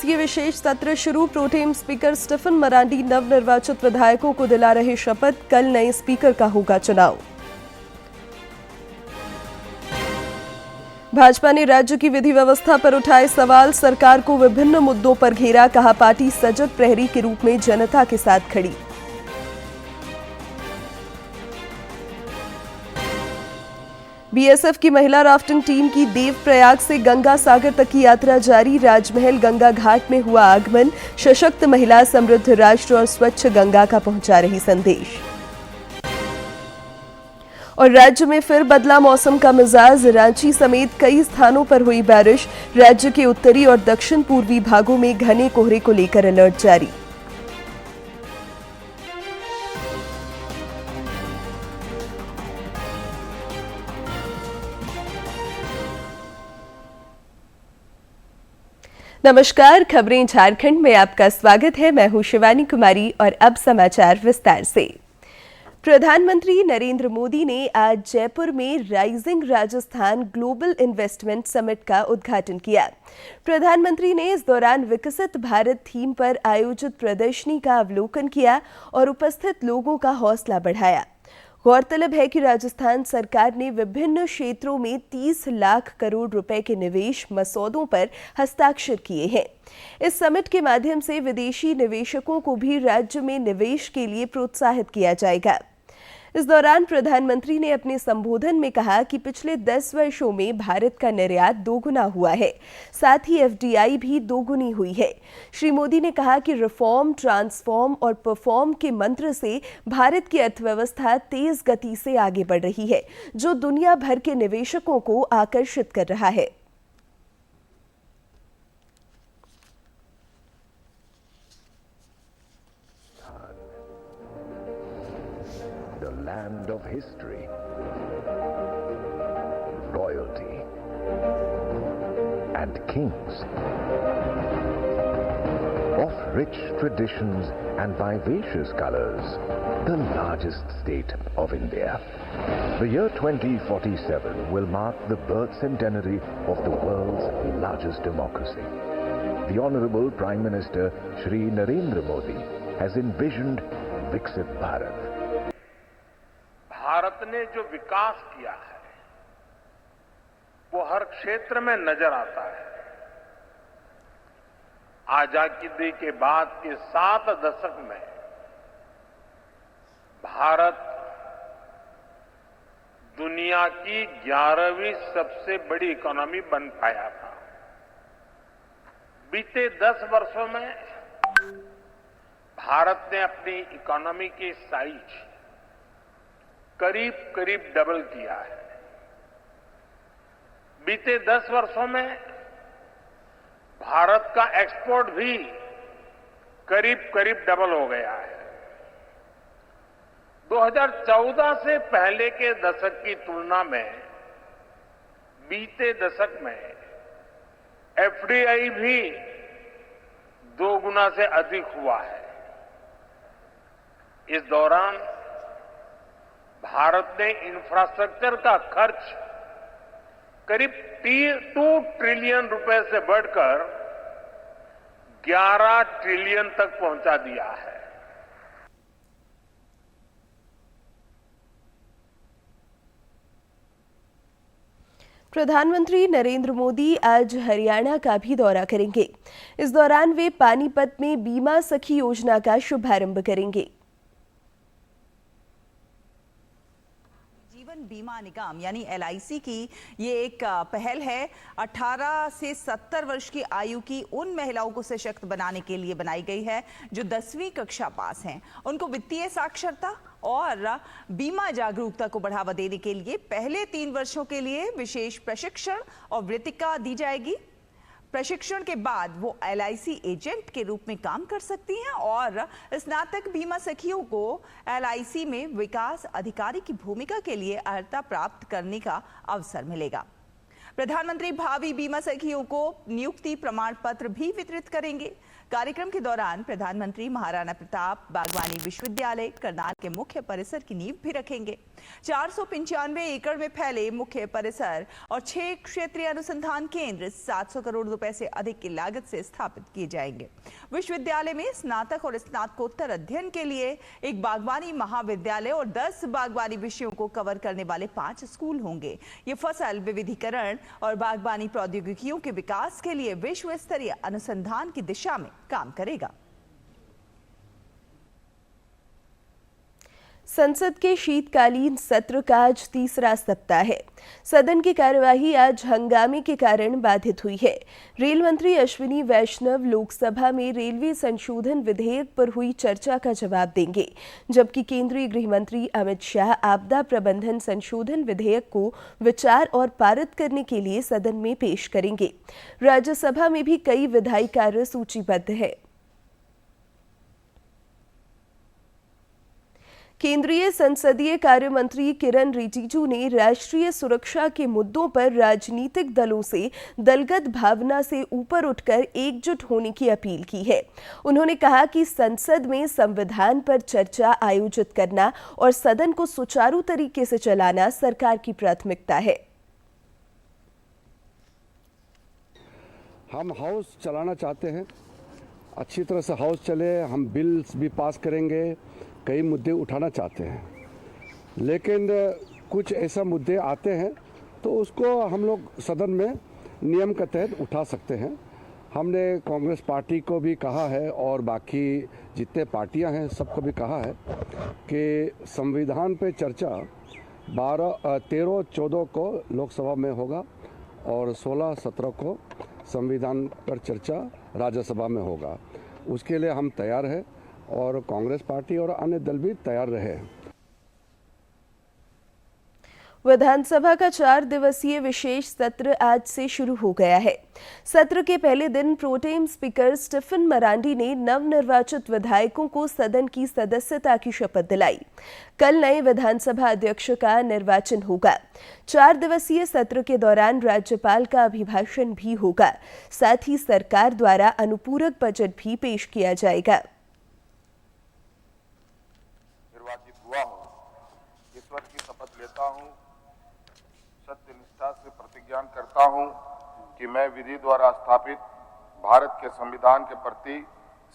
दिवसीय विशेष सत्र शुरू। प्रोटेम स्पीकर स्टीफन मरांडी नवनिर्वाचित विधायकों को दिला रहे शपथ। कल नए स्पीकर का होगा चुनाव। भाजपा ने राज्य की विधि व्यवस्था पर उठाए सवाल। सरकार को विभिन्न मुद्दों पर घेरा। कहा, पार्टी सजग प्रहरी के रूप में जनता के साथ खड़ी। बीएसएफ की महिला राफ्टिंग टीम की देवप्रयाग से गंगा सागर तक की यात्रा जारी। राजमहल गंगा घाट में हुआ आगमन। सशक्त महिला, समृद्ध राष्ट्र और स्वच्छ गंगा का पहुंचा रही संदेश। और राज्य में फिर बदला मौसम का मिजाज। रांची समेत कई स्थानों पर हुई बारिश। राज्य के उत्तरी और दक्षिण पूर्वी भागों में घने कोहरे को लेकर अलर्ट जारी। नमस्कार, खबरें झारखंड में आपका स्वागत है। मैं हूं शिवानी कुमारी और अब समाचार विस्तार से। प्रधानमंत्री नरेंद्र मोदी ने आज जयपुर में rising Rajasthan global investment summit का उद्घाटन किया। प्रधानमंत्री ने इस दौरान विकसित भारत थीम पर आयोजित प्रदर्शनी का अवलोकन किया और उपस्थित लोगों का हौसला बढ़ाया। गौरतलब है कि राजस्थान सरकार ने विभिन्न क्षेत्रों में 30 लाख करोड़ रुपए के निवेश मसौदों पर हस्ताक्षर किए हैं। इस समिट के माध्यम से विदेशी निवेशकों को भी राज्य में निवेश के लिए प्रोत्साहित किया जाएगा। इस दौरान प्रधानमंत्री ने अपने संबोधन में कहा कि पिछले 10 वर्षों में भारत का निर्यात दोगुना हुआ है, साथ ही एफडीआई भी दोगुनी हुई है। श्री मोदी ने कहा कि रिफॉर्म, ट्रांसफॉर्म और परफॉर्म के मंत्र से भारत की अर्थव्यवस्था तेज गति से आगे बढ़ रही है, जो दुनिया भर के निवेशकों को आकर्षित कर रहा है। The land of history, royalty, and kings, of rich traditions and vivacious colors, the largest state of India. The year 2047 will mark the birth centenary of the world's largest democracy. The Honorable Prime Minister Shri Narendra Modi has envisioned Viksit Bharat. Bharat ने जो विकास किया है वो हर क्षेत्र में नजर आता है। आजादी के बाद के 7 दशक में भारत दुनिया की 11वीं सबसे बड़ी इकोनॉमी बन पाया था। बीते 10 वर्षों में भारत ने अपनी इकोनॉमी की साइज करीब करीब डबल किया है। बीते 10 वर्षों में भारत का एक्सपोर्ट भी करीब करीब डबल हो गया है। 2014 से पहले के दशक की तुलना में बीते दशक में एफडीआई भी 2 गुना से अधिक हुआ है। इस दौरान भारत ने इंफ्रास्ट्रक्चर का खर्च करीब 2 ट्रिलियन रुपए से बढ़कर 11 ट्रिलियन तक पहुंचा दिया है। प्रधानमंत्री नरेंद्र मोदी आज हरियाणा का भी दौरा करेंगे। इस दौरान वे पानीपत में बीमा सखी योजना का शुभारंभ करेंगे। बीमा निगम यानी एलआईसी की ये एक पहल है। 18 से 70 वर्ष की आयु की उन महिलाओं को सशक्त बनाने के लिए बनाई गई है जो 10वीं कक्षा पास हैं। उनको वित्तीय साक्षरता और बीमा जागरूकता को बढ़ावा देने के लिए पहले 3 वर्षों के लिए विशेष प्रशिक्षण और वृत्तिका दी जाएगी। प्रशिक्षण के बाद वो एलआईसी एजेंट के रूप में काम कर सकती हैं और स्नातक बीमा सखियों को एलआईसी में विकास अधिकारी की भूमिका के लिए अर्हता प्राप्त करने का अवसर मिलेगा। प्रधानमंत्री भावी बीमा सखियों को नियुक्ति प्रमाण पत्र भी वितरित करेंगे। कार्यक्रम के दौरान प्रधानमंत्री महाराणा प्रताप बागवानी विश्वविद्यालय करनाल के मुख्य परिसर की नींव भी रखेंगे। 495 एकड़ में फैले मुख्य परिसर और 6 क्षेत्रीय अनुसंधान केंद्र 700 करोड़ रुपए से अधिक की लागत से स्थापित किए जाएंगे। विश्वविद्यालय में स्नातक और स्नातकोत्तर अध्ययन के लिए एक बागवानी महाविद्यालय और 10 बागवानी विषयों को कवर करने वाले 5 स्कूल होंगे। ये फसल विविधीकरण और बागवानी प्रौद्योगिकियों के विकास के लिए विश्व स्तरीय अनुसंधान की दिशा में काम करेगा। संसद के शीतकालीन सत्र का आज तीसरा सप्ताह है। सदन की कार्यवाही आज हंगामे के कारण बाधित हुई है। रेल मंत्री अश्विनी वैष्णव लोकसभा में रेलवे संशोधन विधेयक पर हुई चर्चा का जवाब देंगे, जबकि केंद्रीय गृह मंत्री अमित शाह आपदा प्रबंधन संशोधन विधेयक को विचार और पारित करने के लिए सदन में पेश करेंगे। राज्यसभा में भी कई विधायी कार्य सूचीबद्ध है। केंद्रीय संसदीय कार्य मंत्री किरण रिजिजू ने राष्ट्रीय सुरक्षा के मुद्दों पर राजनीतिक दलों से दलगत भावना से ऊपर उठकर एकजुट होने की अपील की है। उन्होंने कहा कि संसद में संविधान पर चर्चा आयोजित करना और सदन को सुचारू तरीके से चलाना सरकार की प्राथमिकता है। हम हाउस चलाना चाहते हैं, अच्छी तरह से हाउस चले, हम बिल्स भी पास करेंगे, कई मुद्दे उठाना चाहते हैं, लेकिन कुछ ऐसा मुद्दे आते हैं तो उसको हम लोग सदन में नियम के तहत उठा सकते हैं। हमने कांग्रेस पार्टी को भी कहा है और बाकी जितने पार्टियां हैं सबको भी कहा है कि संविधान पे चर्चा 13-14 को लोकसभा में होगा और 16-17 को संविधान पर चर्चा राज्यसभा में होगा। उसके लिए हम तैयार हैं और कांग्रेस पार्टी और अन्य दल भी तैयार रहे। विधानसभा का 4 दिवसीय विशेष सत्र आज से शुरू हो गया है। सत्र के पहले दिन प्रोटेम स्पीकर स्टीफन मरांडी ने नवनिर्वाचित विधायकों को सदन की सदस्यता की शपथ दिलाई। कल नए विधानसभा अध्यक्ष का निर्वाचन होगा। 4 दिवसीय सत्र के दौरान राज्यपाल का अभिभाषण भी होगा। साथ ही सरकार द्वारा अनुपूरक बजट भी पेश किया जाएगा। निर्वाचित हुआ हूं, ईश्वर की शपथ लेता हूं, सत्य निष्ठा से प्रतिज्ञा करता हूं कि मैं विधि द्वारा स्थापित भारत के संविधान के प्रति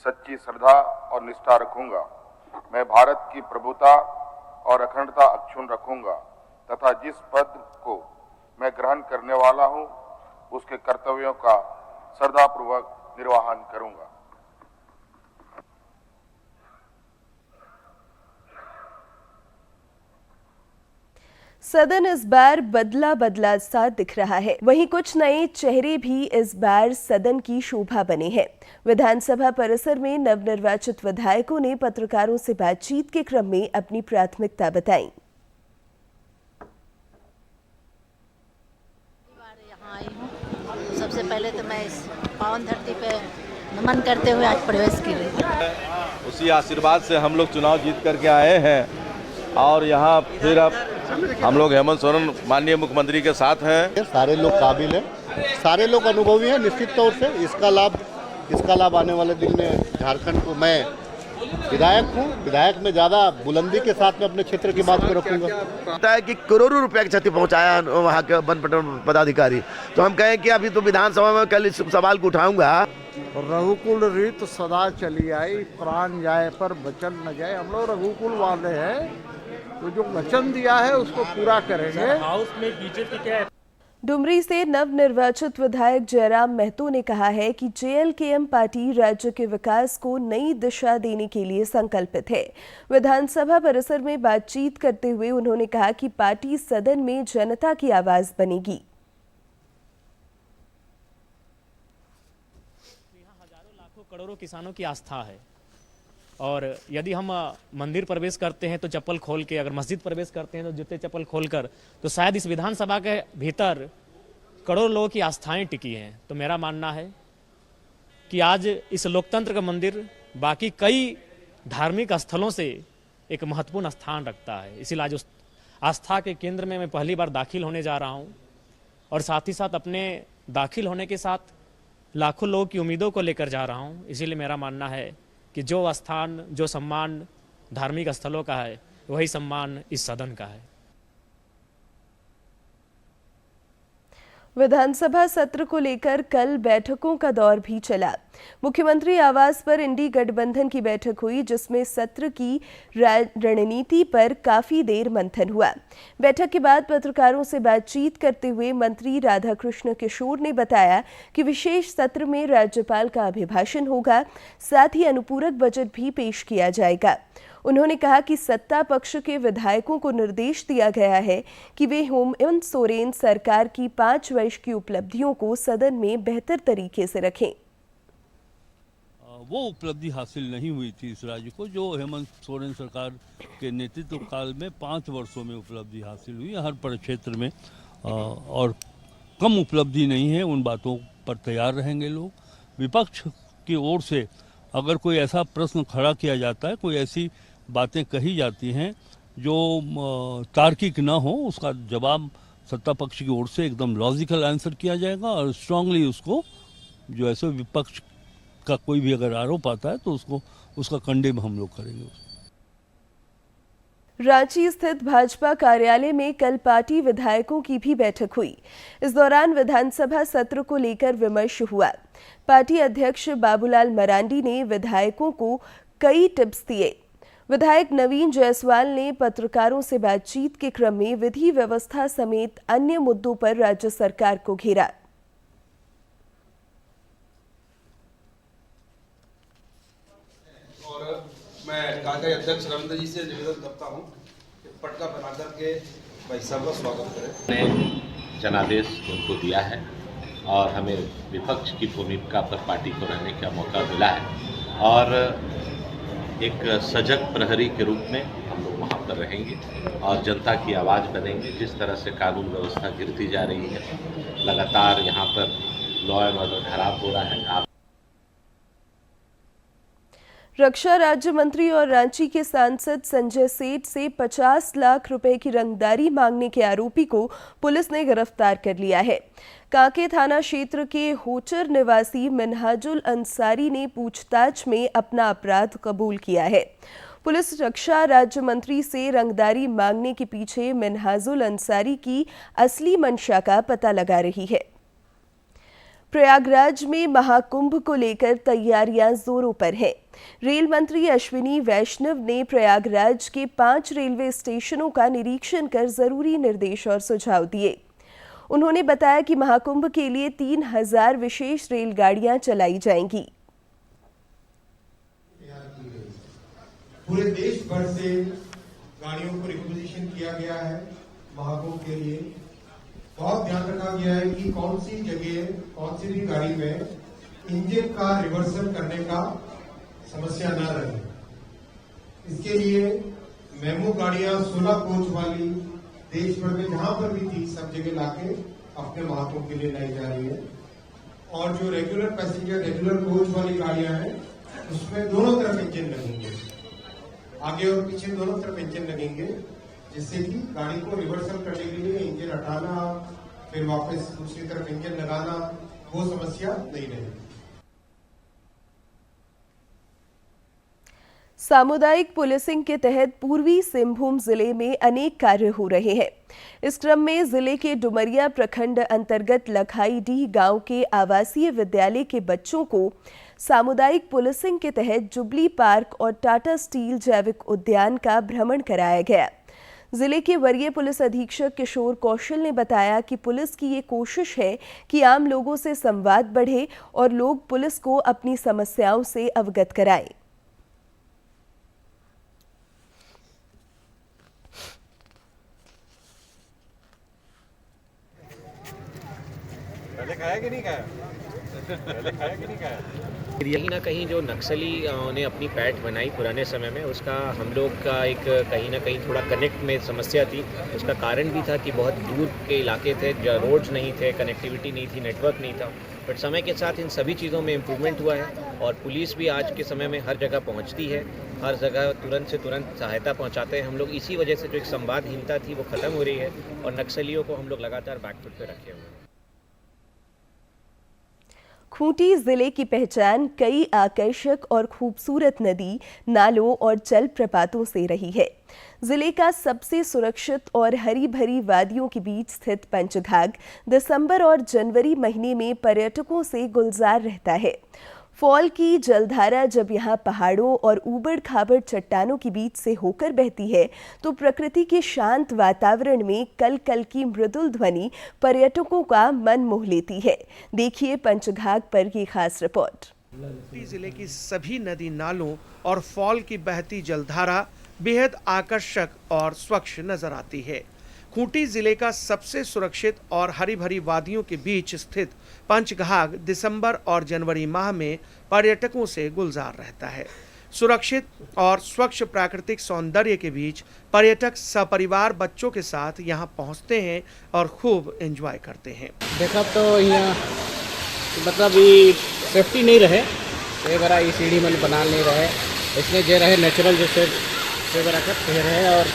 सच्ची श्रद्धा और निष्ठा रखूंगा। मैं भारत की प्रभुता और अखंडता अक्षुण्ण रखूंगा तथा जिस पद को मैं ग्रहण करने वाला हूं उसके कर्तव्यों का श्रद्धापूर्वक निर्वहन करूंगा। सदन इस बार बदला सा दिख रहा है। वहीं कुछ नए चेहरे भी इस बार सदन की शोभा बने हैं। विधानसभा परिसर में नवनिर्वाचित विधायकों ने पत्रकारों से बातचीत के क्रम में अपनी प्राथमिकता बताई। यहाँ आई हूँ, सबसे पहले तो मैं इस पावन धरती पे नमन करते हुए आज प्रवेश की रही। उसी आशीर्वाद से हम लोग चुनाव जीत करके आए हैं और यहाँ फिर अब हम लोग हेमंत सोरेन माननीय मुख्यमंत्री के साथ हैं। सारे लोग काबिल हैं, सारे लोग अनुभवी हैं निश्चित तौर से। इसका लाभ आने वाले दिन में झारखंड को, मैं विधायक हूँ, विधायक में ज़्यादा बुलंदी के साथ में अपने क्षेत्र की बात को रखूंगा। पता है कि करोड़ों रुपए की क्षति पहुंचाया वहाँ के वन पदाधिकारी, तो हम कहें कि अभी तो विधानसभा में कल इस सवाल को उठाऊंगा। रघुकुल रीत सदा चली आई, प्राण जाए पर वचन न जाए। हम लोग रघुकुल वाले हैं, तो जो वचन दिया है उसको पूरा करेंगे। हाउस में बीजेपी क्या? डुमरी से नवनिर्वाचित विधायक जयराम महतो ने कहा है कि जेएलकेएम पार्टी राज्य के विकास को नई दिशा देने के लिए संकल्पित है। विधानसभा परिसर में बातचीत करते हुए उन्होंने कहा कि पार्टी सदन में जनता की आवाज बनेगी। यहाँ हजारों लाखों करोड़ों किसानों की आस्था है और यदि हम मंदिर प्रवेश करते हैं तो चप्पल खोल के, अगर मस्जिद प्रवेश करते हैं तो जूते चप्पल खोलकर, तो शायद इस विधानसभा के भीतर करोड़ों लोगों की आस्थाएं टिकी हैं। तो मेरा मानना है कि आज इस लोकतंत्र का मंदिर बाकी कई धार्मिक स्थलों से एक महत्वपूर्ण स्थान रखता है। इसीलिए आज उस आस्था के केंद्र में मैं पहली बार दाखिल होने जा रहा हूं और साथ ही साथ अपने दाखिल होने के साथ लाखों लोगों की उम्मीदों को लेकर जा रहा हूं। इसीलिए मेरा मानना है कि जो स्थान, जो सम्मान धार्मिक स्थलों का है, वही सम्मान इस सदन का है। विधानसभा सत्र को लेकर कल बैठकों का दौर भी चला। मुख्यमंत्री आवास पर इंडी गठबंधन की बैठक हुई, जिसमें सत्र की रणनीति पर काफी देर मंथन हुआ। बैठक के बाद पत्रकारों से बातचीत करते हुए मंत्री राधाकृष्ण किशोर ने बताया कि विशेष सत्र में राज्यपाल का अभिभाषण होगा, साथ ही अनुपूरक बजट भी पेश किया जाएगा। उन्होंने कहा कि सत्ता पक्ष के विधायकों को निर्देश दिया गया है कि वे हेमंत सोरेन सरकार की 5 वर्ष की उपलब्धियों को सदन में बेहतर तरीके से रखें। वो उपलब्धि हासिल नहीं हुई थी इस राज्य को जो हेमंत सोरेन सरकार के नेतृत्व काल में 5 वर्षों में उपलब्धि हासिल हुई हर परिक्षेत्र में, और कम उपलब्धि नहीं है। उन बातों पर तैयार रहेंगे लोग। विपक्ष की ओर से अगर कोई ऐसा प्रश्न खड़ा किया जाता है, कोई ऐसी बातें कही जाती हैं जो तार्किक ना हो, उसका जवाब सत्ता पक्ष की ओर से एकदम लॉजिकल आंसर किया जाएगा और स्ट्रांगली उसको, जो ऐसे विपक्ष का कोई भी अगर आरोप आता है तो उसका कंडेम हम लोग करेंगे। रांची स्थित भाजपा कार्यालय में कल पार्टी विधायकों की भी बैठक हुई। इस दौरान विधानसभा सत्र को लेकर विमर्श हुआ। पार्टी अध्यक्ष बाबूलाल मरांडी ने विधायकों को कई टिप्स दिए। विधायक नवीन जायसवाल ने पत्रकारों से बातचीत के क्रम में विधि व्यवस्था समेत अन्य मुद्दों पर राज्य सरकार को घेरा। और मैं कार्यालय अध्यक्ष रविंद्र जी से निवेदन करता हूं कि पटका बनाकर के भाई साहब का स्वागत करें। ने जनादेश उनको दिया है और हमें विपक्ष की भूमिका पर पार्टी को रहने का मौका मिला है और एक सजग प्रहरी के रूप में हम लोग वहाँ पर रहेंगे और जनता की आवाज़ बनेंगे। जिस तरह से कानून व्यवस्था गिरती जा रही है, लगातार यहाँ पर लॉ एंड ऑर्डर खराब हो रहा है। रक्षा राज्य मंत्री और रांची के सांसद संजय सेठ से 50 लाख रुपए की रंगदारी मांगने के आरोपी को पुलिस ने गिरफ्तार कर लिया है। कांके थाना क्षेत्र के होचर निवासी मिनहाजुल अंसारी ने पूछताछ में अपना अपराध कबूल किया है। पुलिस रक्षा राज्य मंत्री से रंगदारी मांगने के पीछे मिनहाजुल अंसारी की असली मंशा का पता लगा रही है। प्रयागराज में महाकुंभ को लेकर तैयारियां जोरों पर हैं। रेल मंत्री अश्विनी वैष्णव ने प्रयागराज के 5 रेलवे स्टेशनों का निरीक्षण कर जरूरी निर्देश और सुझाव दिए। उन्होंने बताया कि महाकुंभ के लिए 3000 विशेष रेलगाड़ियां चलाई जाएंगी। पूरे देश भर से गाड़ियों को रिक्विजिशन किया गया है। महाकुंभ के लिए बहुत ध्यान रखा गया है कि कौन सी जगह, कौन सी भी गाड़ी में इंजन का रिवर्सल करने का समस्या न रहे। इसके लिए मेमो गाड़ियां 16 कोच वाली देश भर में जहां पर भी थी सब जगह लाके अपने महाकुंभ के लिए लाई जा रही है। और जो रेगुलर पैसेंजर, रेगुलर कोच वाली गाड़ियां हैं, उसमें दोनों तरफ इंजन लगेंगे, आगे और पीछे दोनों तरफ इंजन लगेंगे, जिससे कि गाड़ी को रिवर्सल करने के लिए इंजन हटाना फिर वापस दूसरी तरफ इंजन लगाना, वो समस्या नहीं रहेगी। सामुदायिक पुलिसिंग के तहत पूर्वी सिंहभूम जिले में अनेक कार्य हो रहे हैं। इस क्रम में जिले के डुमरिया प्रखंड अंतर्गत लखाईडीह गांव के आवासीय विद्यालय के बच्चों को सामुदायिक पुलिसिंग के तहत जुबली पार्क और टाटा स्टील जैविक उद्यान का भ्रमण कराया गया। जिले के वरीय पुलिस अधीक्षक किशोर कौशल ने बताया कि पुलिस की ये कोशिश है कि आम लोगों से संवाद बढ़े और लोग पुलिस को अपनी समस्याओं से अवगत कराएं। पहले खाया कि नहीं खाया? पहले खाया कि नहीं खाया? कहीं ना कहीं जो नक्सली ने अपनी पैठ बनाई पुराने समय में, उसका हम लोग का एक कहीं ना कहीं थोड़ा कनेक्ट में समस्या थी। उसका कारण भी था कि बहुत दूर के इलाके थे, रोड्स नहीं थे, कनेक्टिविटी नहीं थी, नेटवर्क नहीं था। बट समय के साथ इन सभी चीज़ों में इम्प्रूवमेंट हुआ है और पुलिस भी आज के समय में हर जगह पहुंचती है, हर जगह तुरंत से तुरंत सहायता पहुंचाते हैं हम लोग। इसी वजह से जो एक संवादहीनता थी वो ख़त्म हो रही है और नक्सलियों को हम लोग लगातार बैकफुट पे रखे हुए हैं। खूंटी जिले की पहचान कई आकर्षक और खूबसूरत नदी, नालों और जल प्रपातों से रही है। जिले का सबसे सुरक्षित और हरी भरी वादियों के बीच स्थित पंचघाघ दिसंबर और जनवरी महीने में पर्यटकों से गुलजार रहता है। फॉल की जलधारा जब यहाँ पहाड़ों और ऊबड़ खाबड़ चट्टानों के बीच से होकर बहती है तो प्रकृति के शांत वातावरण में कल कल की मृदुल ध्वनि पर्यटकों का मन मोह लेती है। देखिए पंचघाघ पर ये खास रिपोर्ट। खूंटी जिले की सभी नदी नालों और फॉल की बहती जलधारा बेहद आकर्षक और स्वच्छ नजर आती है। खूंटी जिले का सबसे सुरक्षित और हरी भरी वादियों के बीच स्थित पंचघाघ दिसंबर और जनवरी माह में पर्यटकों से गुलजार रहता है। सुरक्षित और स्वच्छ प्राकृतिक सौंदर्य के बीच पर्यटक सपरिवार बच्चों के साथ यहां पहुंचते हैं और खूब एंजॉय करते हैं। देखा तो यहाँ मतलब ये सेफ्टी नहीं रहे, ये बड़ा ये सीढ़ी में बना नहीं रहे, इसलिए जो रहे नेचुरल जैसे से बड़ा का शहर है और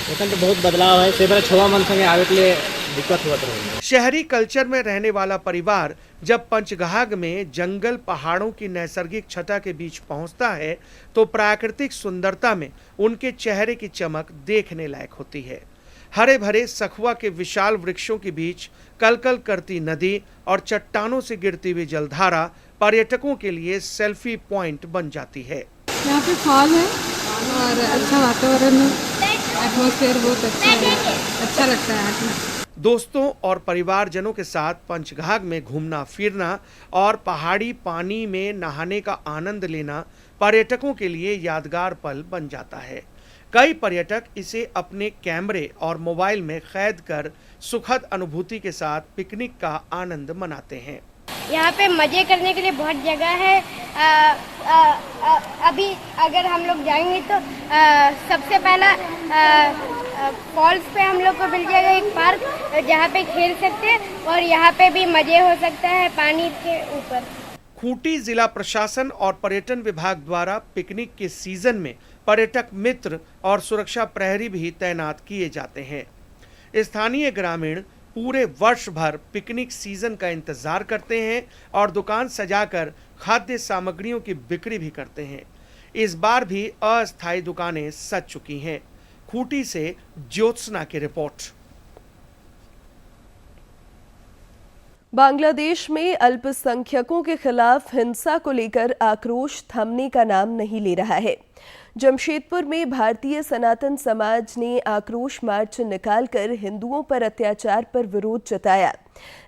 लेकिन तो बहुत बदलाव है। से बड़ा छोड़ा मन संगे आवे के लिए दिक्कत हुआ था। शहरी कल्चर में रहने वाला परिवार जब पंचघाघ में जंगल पहाड़ों की नैसर्गिक छटा के बीच पहुंचता है तो प्राकृतिक सुंदरता में उनके चेहरे की चमक देखने लायक होती है। हरे भरे सखुआ के विशाल वृक्षों के बीच कलकल करती नदी और चट्टानों से गिरती हुई जलधारा पर्यटकों के लिए सेल्फी पॉइंट बन जाती है। यहाँ पे फॉल है और अच्छा वातावरण है, एटमॉस्फेयर बहुत अच्छा है, अच्छा लगता है आके। दोस्तों और परिवारजनों के साथ पंचघाघ में घूमना फिरना और पहाड़ी पानी में नहाने का आनंद लेना पर्यटकों के लिए यादगार पल बन जाता है। कई पर्यटक इसे अपने कैमरे और मोबाइल में कैद कर सुखद अनुभूति के साथ पिकनिक का आनंद मनाते हैं। यहाँ पे मजे करने के लिए बहुत जगह है। अभी अगर हम लोग जाएंगे तो सबसे पहला फॉल्स पे हम लोग को मिल जाएगा एक पार्क जहाँ पे खेल सकते हैं और यहाँ पे भी मजे हो सकता है पानी के ऊपर। खूंटी जिला प्रशासन और पर्यटन विभाग द्वारा पिकनिक के सीजन में पर्यटक मित्र और सुरक्षा प्रहरी भी तैनात किए जाते हैं। स्थानीय ग्रामीण पूरे वर्ष भर पिकनिक सीजन का इंतजार करते हैं और दुकान सजाकर खाद्य सामग्रियों की बिक्री भी करते हैं। इस बार भी अस्थायी दुकानें सज चुकी हैं। खूंटी से ज्योत्सना की रिपोर्ट। बांग्लादेश में अल्पसंख्यकों के खिलाफ हिंसा को लेकर आक्रोश थमने का नाम नहीं ले रहा है। जमशेदपुर में भारतीय सनातन समाज ने आक्रोश मार्च निकालकर हिंदुओं पर अत्याचार पर विरोध जताया।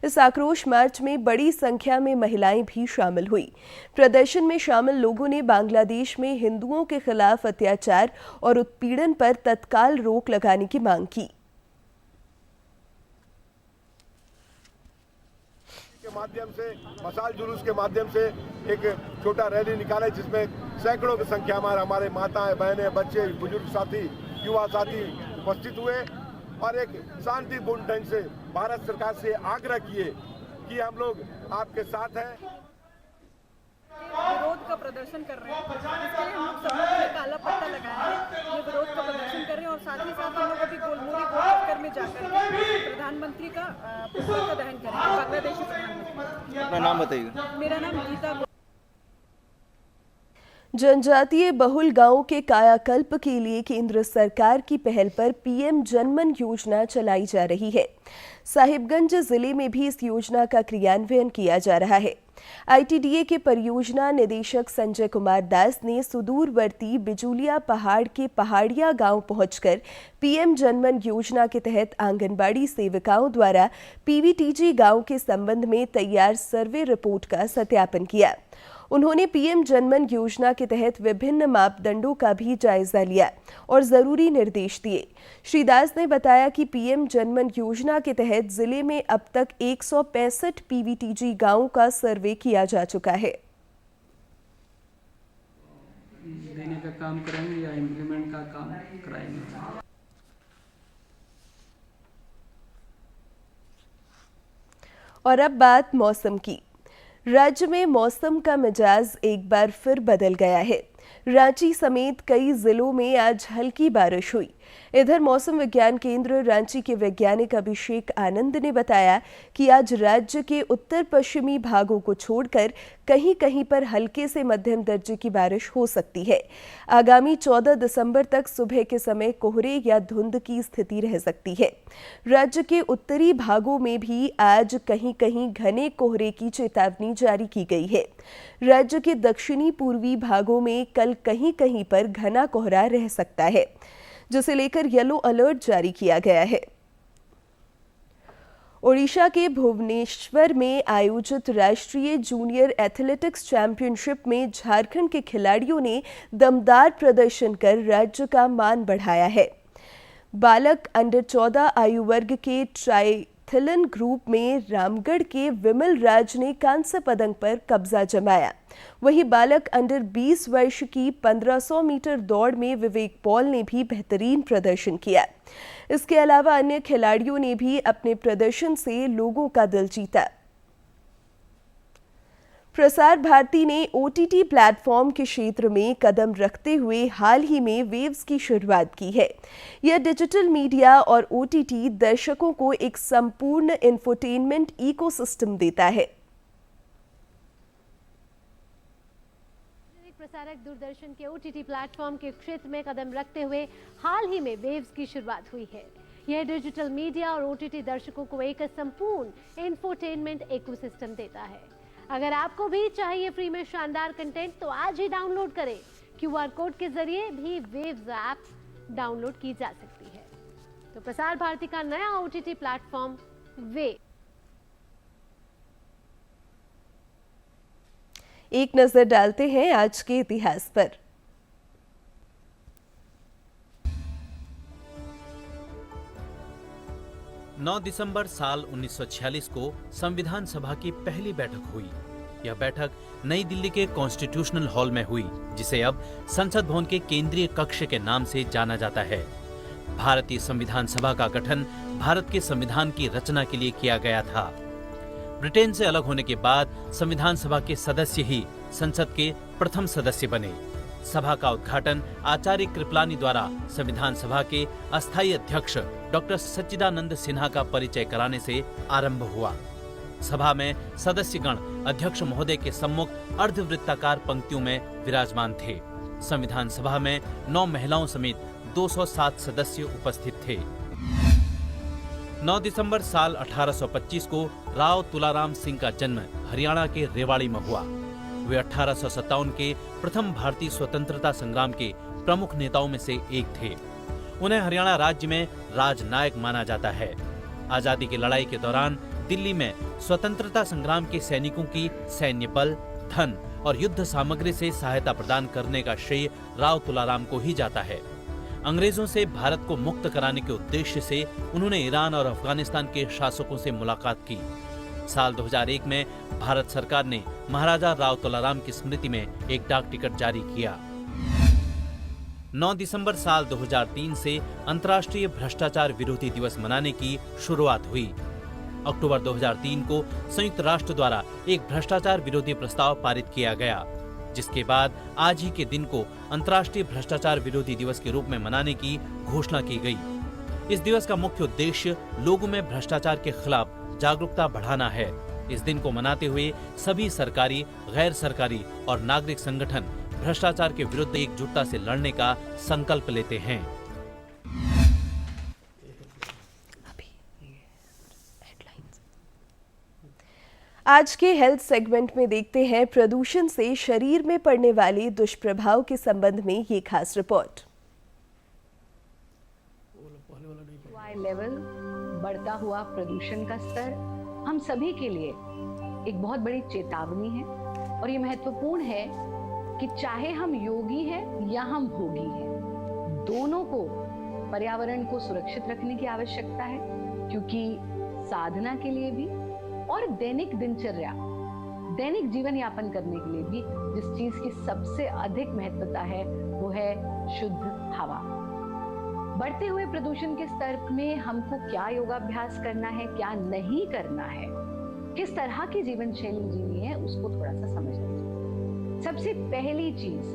इस आक्रोश मार्च में बड़ी संख्या में महिलाएं भी शामिल हुई। प्रदर्शन में शामिल लोगों ने बांग्लादेश में हिंदुओं के खिलाफ अत्याचार और उत्पीड़न पर तत्काल रोक लगाने की मांग की। माध्यम से मशाल जुलूस के माध्यम से एक छोटा रैली निकाले जिसमें सैकड़ों की संख्या में हमारे माताएं, बहनें, बच्चे, बुजुर्ग साथी, युवा साथी उपस्थित हुए और एक शांतिपूर्ण ढंग से भारत सरकार से आग्रह किए कि हम लोग आपके साथ हैं। विरोध का प्रदर्शन कर रहे हैं, इसके लिए हम लोग सब लोगों ने काला पट्टा लगाया है। ये विरोध का प्रदर्शन कर रहे हैं और साथ ही साथ हम लोग अभी गोलमुरी गोलचक्कर में जाकर प्रधानमंत्री का पुष्प का दहन करेंगे। बांग्लादेशी प्रधानमंत्री। अपना नाम बताइए। मेरा नाम गीता। जनजातीय बहुल गांवों के कायाकल्प के लिए केंद्र सरकार की पहल पर पीएम जनमन योजना चलाई जा रही है। साहिबगंज जिले में भी इस योजना का क्रियान्वयन किया जा रहा है। आईटीडीए के परियोजना निदेशक संजय कुमार दास ने सुदूरवर्ती बिजुलिया पहाड़ के पहाड़िया गांव पहुंचकर पीएम जनमन योजना के तहत आंगनबाड़ी सेविकाओं द्वारा पीवीटीजी गांव के संबंध में तैयार सर्वे रिपोर्ट का सत्यापन किया। उन्होंने पीएम जनमन योजना के तहत विभिन्न मापदंडों का भी जायजा लिया और जरूरी निर्देश दिए। श्री दास ने बताया कि पीएम जनमन योजना के तहत जिले में अब तक 165 पीवीटीजी गांवों का सर्वे किया जा चुका है। देने का काम करेंगे या इम्प्लीमेंट का काम कराएंगे। और अब बात मौसम की। राज्य में मौसम का मिजाज एक बार फिर बदल गया है। रांची समेत कई जिलों में आज हल्की बारिश हुई। इधर मौसम विज्ञान केंद्र रांची के वैज्ञानिक अभिषेक आनंद ने बताया कि आज राज्य के उत्तर पश्चिमी भागों को छोड़कर कहीं कहीं पर हल्के से मध्यम दर्जे की बारिश हो सकती है। आगामी 14 दिसंबर तक सुबह के समय कोहरे या धुंध की स्थिति रह सकती है। राज्य के उत्तरी भागों में भी आज कहीं कहीं घने कोहरे की चेतावनी जारी की गई है। राज्य के दक्षिणी पूर्वी भागों में कल कहीं कहीं पर घना कोहरा रह सकता है, जिसे लेकर येलो अलर्ट जारी किया गया है। ओडिशा के भुवनेश्वर में आयोजित राष्ट्रीय जूनियर एथलेटिक्स चैंपियनशिप में झारखंड के खिलाड़ियों ने दमदार प्रदर्शन कर राज्य का मान बढ़ाया है। बालक अंडर 14 आयु वर्ग के ट्राइथलन ग्रुप में रामगढ़ के विमल राज ने कांस्य पदक पर कब्जा जमाया। वहीं बालक अंडर 20 वर्ष की 1500 मीटर दौड़ में विवेक पॉल ने भी बेहतरीन प्रदर्शन किया। इसके अलावा अन्य खिलाड़ियों ने भी अपने प्रदर्शन से लोगों का दिल जीता। प्रसार भारती ने OTT प्लेटफॉर्म के क्षेत्र में कदम रखते हुए हाल ही में वेव्स की शुरुआत की है। यह डिजिटल मीडिया और OTT दर्शकों को एक संपूर्ण इंफोटेनमेंट इकोसिस्टम देता है। प्रसारक दूरदर्शन के OTT प्लेटफॉर्म के क्षेत्र में कदम रखते हुए हाल ही में वेव्स की शुरुआत हुई है। यह डिजिटल मीडिया और OTT दर्शकों को एक संपूर्ण इंफोटेनमेंट इकोसिस्टम देता है। अगर आपको भी चाहिए फ्री में शानदार कंटेंट तो आज ही डाउनलोड करें। QR कोड के जरिए भी वेव्स ऐप डाउनलोड की जा सकती है। तो प्रसार भारती का नया OTT प्लेटफॉर्म वेव। एक नजर डालते हैं आज के इतिहास पर। नौ दिसंबर साल 1946 को संविधान सभा की पहली बैठक हुई। यह बैठक नई दिल्ली के कॉन्स्टिट्यूशनल हॉल में हुई, जिसे अब संसद भवन के केंद्रीय कक्ष के नाम से जाना जाता है। भारतीय संविधान सभा का गठन भारत के संविधान की रचना के लिए किया गया था। ब्रिटेन से अलग होने के बाद संविधान सभा के सदस्य ही संसद के प्रथम सदस्य बने। सभा का उद्घाटन आचार्य कृपलानी द्वारा संविधान सभा के अस्थायी अध्यक्ष डॉक्टर सच्चिदानंद सिन्हा का परिचय कराने से आरंभ हुआ। सभा में सदस्यगण अध्यक्ष महोदय के सम्मुख अर्धवृत्ताकार पंक्तियों में विराजमान थे। संविधान सभा में 9 महिलाओं समेत 207 सदस्य उपस्थित थे। 9 दिसंबर साल 1825 को राव तुलाराम सिंह का जन्म हरियाणा के रेवाड़ी में हुआ। वे 1857 के प्रथम भारतीय स्वतंत्रता संग्राम के प्रमुख नेताओं में से एक थे। उन्हें हरियाणा राज्य में राजनायक माना जाता है। आजादी की लड़ाई के दौरान दिल्ली में स्वतंत्रता संग्राम के सैनिकों की सैन्य बल, धन और युद्ध सामग्री से सहायता प्रदान करने का श्रेय राव तुलाराम को ही जाता है। अंग्रेजों से भारत को मुक्त कराने के उद्देश्य से उन्होंने ईरान और अफगानिस्तान के शासकों से मुलाकात की। साल 2001 में भारत सरकार ने महाराजा राव तुलाराम की स्मृति में एक डाक टिकट जारी किया। 9 दिसंबर साल 2003 से अंतर्राष्ट्रीय भ्रष्टाचार विरोधी दिवस मनाने की शुरुआत हुई। अक्टूबर 2003 को संयुक्त राष्ट्र द्वारा एक भ्रष्टाचार विरोधी प्रस्ताव पारित किया गया, जिसके बाद आज ही के दिन को अंतर्राष्ट्रीय भ्रष्टाचार विरोधी दिवस के रूप में मनाने की घोषणा की गई। इस दिवस का मुख्य उद्देश्य लोगों में भ्रष्टाचार के खिलाफ जागरूकता बढ़ाना है। इस दिन को मनाते हुए सभी सरकारी, गैर सरकारी और नागरिक संगठन भ्रष्टाचार के विरुद्ध एकजुटता से लड़ने का संकल्प लेते हैं। आज के हेल्थ सेगमेंट में देखते हैं प्रदूषण से शरीर में पड़ने वाले दुष्प्रभाव के संबंध में ये खास रिपोर्ट। लेवल, बढ़ता हुआ प्रदूषण का स्तर हम सभी के लिए एक बहुत बड़ी चेतावनी है और ये महत्वपूर्ण है कि चाहे हम योगी हैं या हम भोगी हैं, दोनों को पर्यावरण को सुरक्षित रखने की आवश्यकता है, क्योंकि साधना के लिए भी और दैनिक दिनचर्या, दैनिक जीवन यापन करने के लिए भी जिस चीज की सबसे अधिक महत्वता है वो है शुद्ध हवा। बढ़ते हुए प्रदूषण के स्तर में हमको क्या योगाभ्यास करना है, क्या नहीं करना है, किस तरह की जीवन शैली जीनी है, उसको थोड़ा सा समझ लीजिए। सबसे पहली चीज,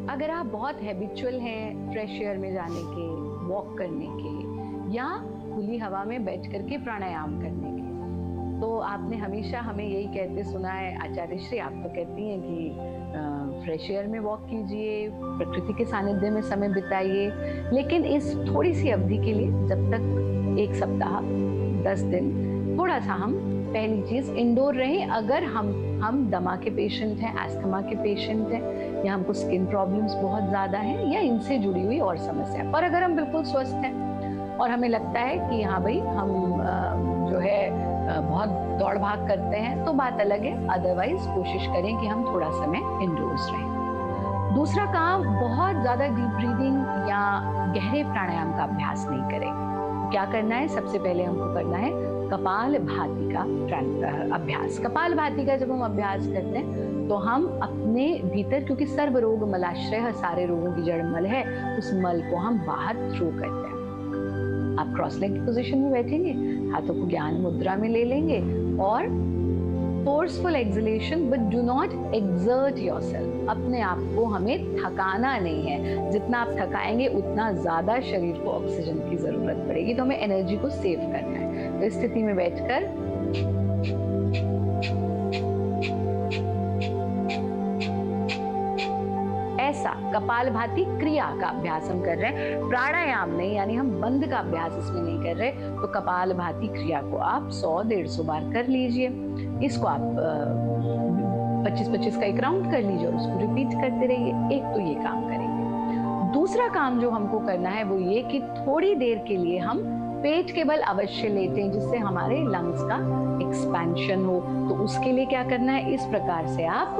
अगर आप बहुत हैबिचुअल हैं फ्रेश एयर में जाने के, वॉक करने के या खुली हवा में बैठ करके प्राणायाम करने के। तो आपने हमेशा हमें यही कहते सुना है, आचार्य श्री आप तो कहती हैं कि फ्रेश एयर में वॉक कीजिए, प्रकृति के सानिध्य में समय बिताइए, लेकिन इस थोड़ी सी अवधि के लिए, जब तक 1 सप्ताह 10 दिन, थोड़ा सा हम पहली चीज इंडोर रहें। अगर हम दमा के पेशेंट हैं, एस्थमा के पेशेंट हैं, या हमको स्किन प्रॉब्लम्स बहुत ज़्यादा हैं, या इनसे जुड़ी हुई और समस्या, और अगर हम बिल्कुल स्वस्थ हैं और हमें लगता है कि हाँ भाई हम जो है बहुत दौड़ भाग करते हैं, तो बात अलग है। अदरवाइज कोशिश करें कि हम थोड़ा समय इंडोर्स रहें। दूसरा काम, बहुत ज़्यादा डीप ब्रीदिंग या गहरे प्राणायाम का अभ्यास नहीं करें। क्या करना है? सबसे पहले हमको करना है कपाल भाती का अभ्यास। कपाल भाती का जब हम अभ्यास करते हैं तो हम अपने भीतर, क्योंकि सर्व रोग मलाश्रय, सारे रोगों की जड़ मल है, उस मल को हम बाहर थ्रो करते हैं। आप क्रॉस लेग की पोजीशन में बैठेंगे, हाथों को ज्ञान मुद्रा में ले लेंगे और forceful acceleration, but do not exert yourself. अपने आप को हमें थकाना नहीं है। जितना आप थकाएंगे उतना ज्यादा शरीर को ऑक्सीजन की जरूरत पड़ेगी, तो हमें एनर्जी को सेव करना है। तो इस स्थिति में बैठकर ऐसा कपाल भाती क्रिया का अभ्यास हम कर रहे हैं, प्राणायाम नहीं, यानी हम बंद का अभ्यास इसमें नहीं कर रहे। तो कपाल भाती क्रिया को आप 100-150 बार कर लीजिए। इसको आप 25-25 का एक राउंड कर लीजिए और उसको रिपीट करते रहिए। एक तो ये काम करेंगे। दूसरा काम जो हमको करना है वो ये कि थोड़ी देर के लिए हम पेट के बल अवश्य लेटें, जिससे हमारे लंग्स का एक्सपेंशन हो। तो उसके लिए क्या करना है? इस प्रकार से आप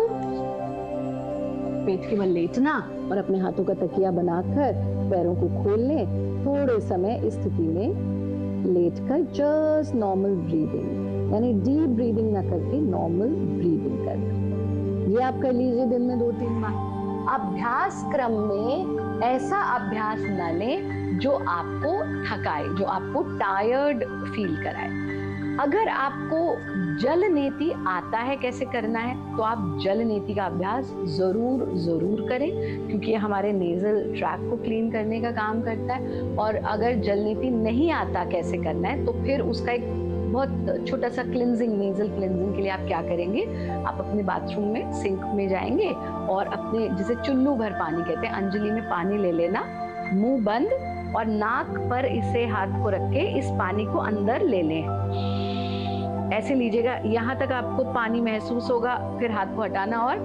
पेट के बल लेटना और अपने हाथों का तकिया बनाकर पैरों को खोल लें। थोड़े समय इस स्थिति में लेटकर जस्ट नॉर्मल ब्रीदिंग, यानी डीप ब्रीदिंग ना करके नॉर्मल ब्रीदिंग करना। ये आप कर लीजिए दिन में 2-3 बार। अभ्यास क्रम में ऐसा अभ्यास न लें जो आपको थकाए, जो आपको टायर्ड फील कराए। अगर आपको जल नेति आता है कैसे करना है, तो आप जल नेति का अभ्यास जरूर करें, क्योंकि ये हमारे नेजल ट्रैक को क्लीन करने का काम करता है। और अगर जल नेति नहीं आता कैसे करना है, तो फिर उसका एक बहुत छोटा सा क्लिनजिंग, नेजल क्लिनजिंग के लिए आप क्या करेंगे? आप अपने बाथरूम में सिंक में जाएंगे और अपने, जिसे चुल्लू भर पानी कहते हैं, अंजलि में पानी ले लेना, मुंह बंद और नाक पर इसे हाथ को रख के इस पानी को अंदर ले लें। ऐसे लीजिएगा, यहाँ तक आपको पानी महसूस होगा, फिर हाथ को हटाना और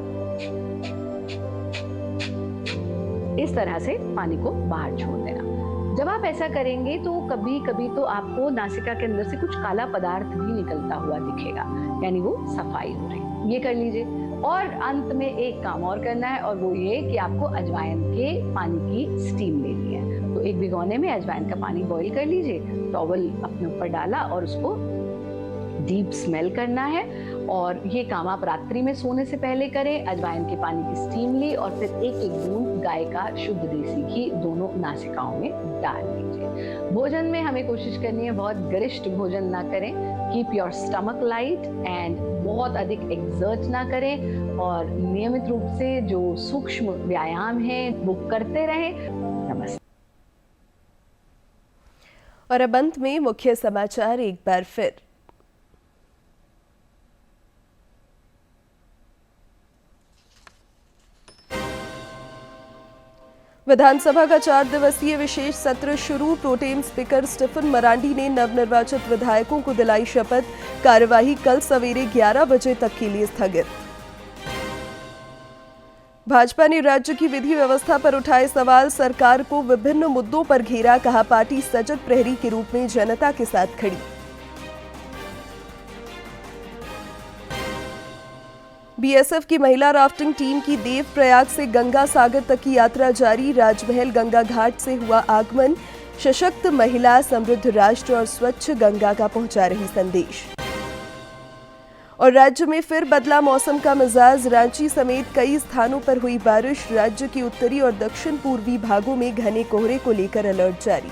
इस तरह से पानी को बाहर छोड़ देना। जब आप ऐसा करेंगे तो कभी कभी तो आपको नासिका के अंदर से कुछ काला पदार्थ भी निकलता हुआ दिखेगा, यानी वो सफाई हो रही। ये कर लीजिए। और अंत में एक काम और करना है, और वो ये कि आपको अजवाइन के पानी की स्टीम लेनी है। तो एक भिगोने में अजवाइन का पानी बॉईल कर लीजिए, टॉवल अपने ऊपर डाला और उसको डीप स्मेल करना है। और ये काम आप रात्रि में सोने से पहले करें। अजवाइन के पानी की स्टीम ली और फिर 1-1 बूंद गाय का शुद्ध देसी घी दोनों नासिकाओं में डाल लीजिए। भोजन में हमें कोशिश करनी है बहुत गरिष्ठ भोजन ना करें। Keep your stomach light and बहुत अधिक एक्सर्ट ना करें, और नियमित रूप से जो सूक्ष्म व्यायाम है वो करते रहें। नमस्ते। और अब अंत में मुख्य समाचार एक बार फिर। विधानसभा का 4 दिवसीय विशेष सत्र शुरू। प्रोटेम स्पीकर स्टीफन मरांडी ने नवनिर्वाचित विधायकों को दिलाई शपथ। कार्यवाही कल सवेरे 11 बजे तक के लिए स्थगित। भाजपा ने राज्य की विधि व्यवस्था पर उठाए सवाल। सरकार को विभिन्न मुद्दों पर घेरा। कहा, पार्टी सजग प्रहरी के रूप में जनता के साथ खड़ी। बीएसएफ की महिला राफ्टिंग टीम की देव प्रयाग से गंगा सागर तक की यात्रा जारी। राजमहल गंगा घाट से हुआ आगमन। सशक्त महिला, समृद्ध राष्ट्र और स्वच्छ गंगा का पहुंचा रही संदेश। और राज्य में फिर बदला मौसम का मिजाज। रांची समेत कई स्थानों पर हुई बारिश। राज्य के उत्तरी और दक्षिण पूर्वी भागों में घने कोहरे को लेकर अलर्ट जारी।